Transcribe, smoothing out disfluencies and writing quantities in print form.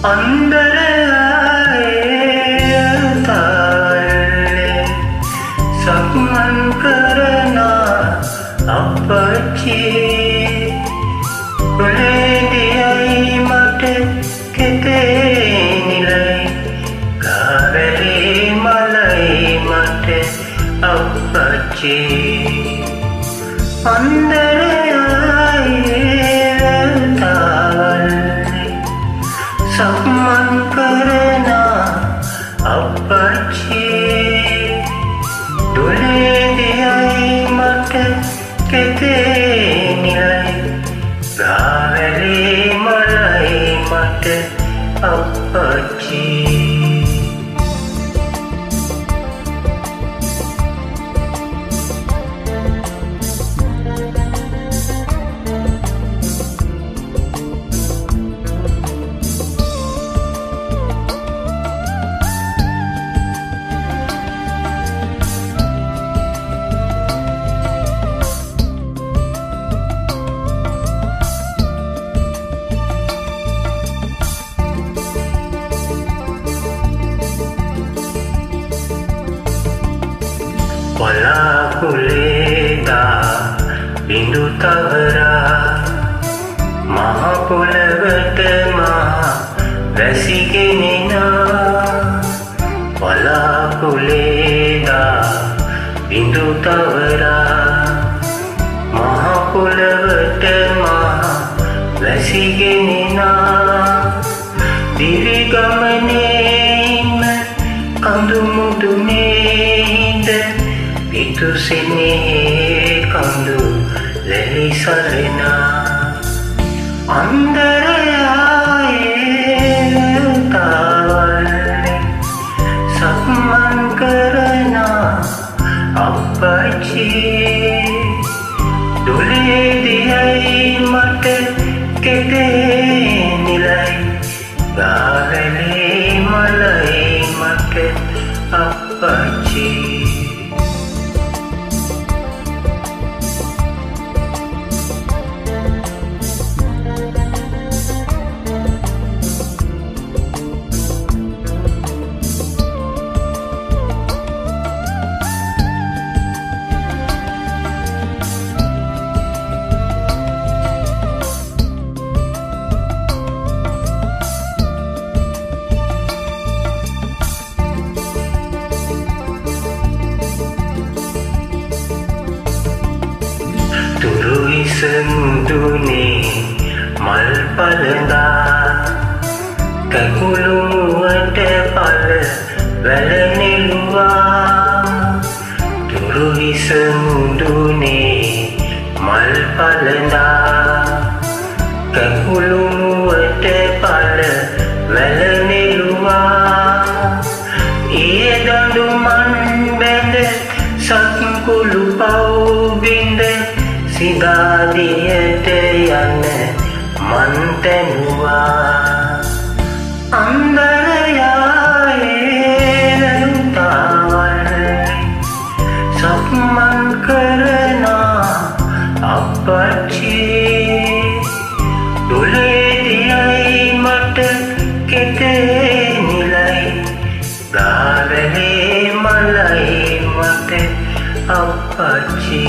අන්දරතාලේ සක්මන් කරන අපච්චි කොලේදියයි මට කෙතේ නිලයි ගාවැලේ මලයි මට අපච්චි සක්මන් කරන අපච්චි දොලේදියයි මට කෙතේ නිලයි ගාවැලේ මලයි මට අපච්චි වලාකුළේදා බිඳු තවරා මහ පොළවට මහ වැසිගෙනෙනා වලාකුළේදා බිඳු තවරා මහ පොළවට මහ වැසිගෙනෙනා දිවි ගමනේම කඳු මුදුනේද පිතුසිනේ කඳු ලැලි සරනා අන්දරයායේ තාවල්ලේ සක්මන් කරන අපච්චි දොලේදියයි මට කෙතේ නිලයි ගාවැලේ මලයි මට අපච්චි සමුදුනේ මල් පළඳා කකුළුවට පළ වැලනෙළුවා තුරුහි සමුදුනේ මල් පළඳා කකුළුවට පළ වැලනෙළුවා ඒ දඬු මන් බැඳ සත්කුළු පව් බිඳ සිදාදියට යන මන් තැනුවා අන්දරයායේ තාවල්ලේ සක්මන් කරන අපච්චි දොලේදියයි මට කෙතේ නිලයි ගාවැලේ මලයි මට අපච්චි